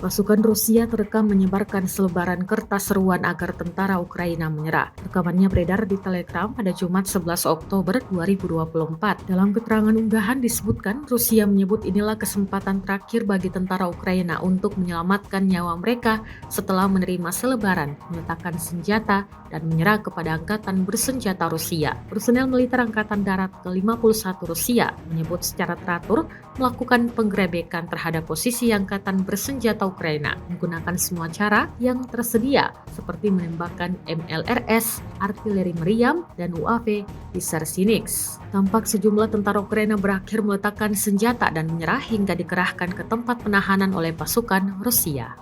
Pasukan Rusia terekam menyebarkan selebaran kertas seruan agar tentara Ukraina menyerah. Rekamannya beredar di Telegram pada Jumat 11 Oktober 2024. Dalam keterangan unggahan disebutkan, Rusia menyebut inilah kesempatan terakhir bagi tentara Ukraina untuk menyelamatkan nyawa mereka setelah menerima selebaran, meletakkan senjata, dan menyerah kepada angkatan bersenjata Rusia. Personel militer Angkatan Darat ke-51 Rusia menyebut secara teratur melakukan penggerebekan terhadap posisi angkatan bersenjata Ukraina menggunakan semua cara yang tersedia seperti menembakkan MLRS, artileri meriam, dan UAV Pisar Sinix. Tampak sejumlah tentara Ukraina berakhir meletakkan senjata dan menyerah hingga dikerahkan ke tempat penahanan oleh pasukan Rusia.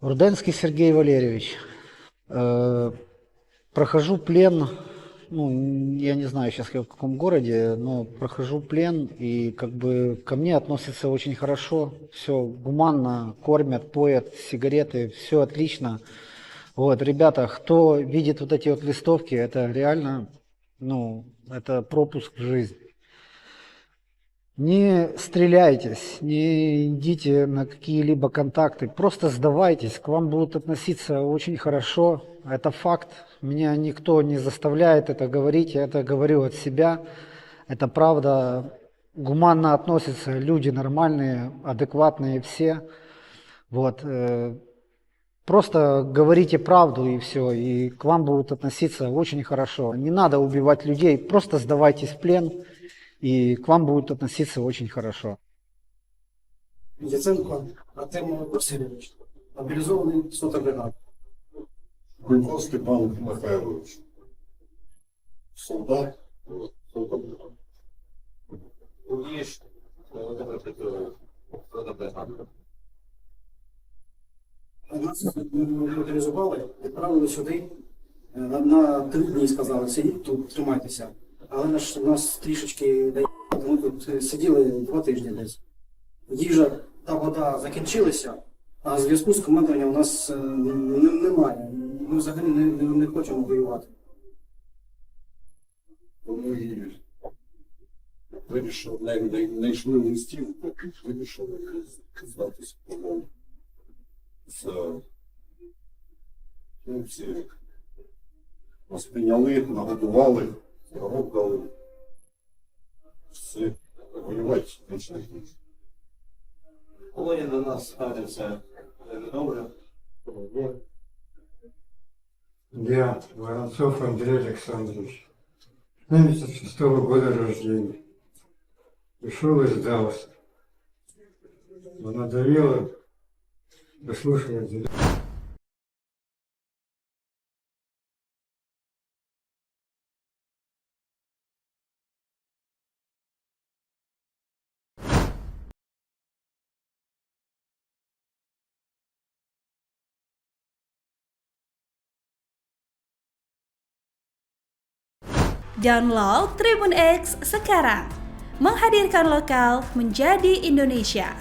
Руденский Сергей Валерьевич. Прохожу плен, ну, я не знаю сейчас в каком городе, но прохожу плен, и как бы ко мне относятся очень хорошо, все гуманно, кормят, поят, сигареты, все отлично. Вот, ребята, кто видит вот эти вот листовки, это реально, ну, это пропуск в жизнь. Не стреляйтесь, не идите на какие-либо контакты, просто сдавайтесь, к вам будут относиться очень хорошо, это факт, меня никто не заставляет это говорить, я это говорю от себя, это правда, гуманно относятся, люди нормальные, адекватные все, вот, просто говорите правду и все, и к вам будут относиться очень хорошо, не надо убивать людей, просто сдавайтесь в плен, и к вам будут относиться очень хорошо. Яценко Артем Васильович, мобілізований 100-та бригада. Гулько Степан Михайлович. Солдат. Куліш, Володимир Петрович, бригада. Нас мобілізували, відправили сюди. На 3 дні сказали, сидіть тут, тримайтеся. Але нас трішечки дає, ми тут сиділи 2 тижні десь. Їжа та вода закінчилися, а зв'язку з командуванням у нас немає. Ми взагалі не хочемо воювати. Ми вирішили, не йшли листів, поки вирішили здатися полон. Всі нас прийняли, нагодували, дорогу дали. Все, воювати більше не хочу. Полоні до нас ставляться добре. Я, Воронцов Андрей Александрович, 76-го года рождения. пришел и сдался. Она давила, выслушивать. Download Tribun X sekarang, menghadirkan lokal menjadi Indonesia.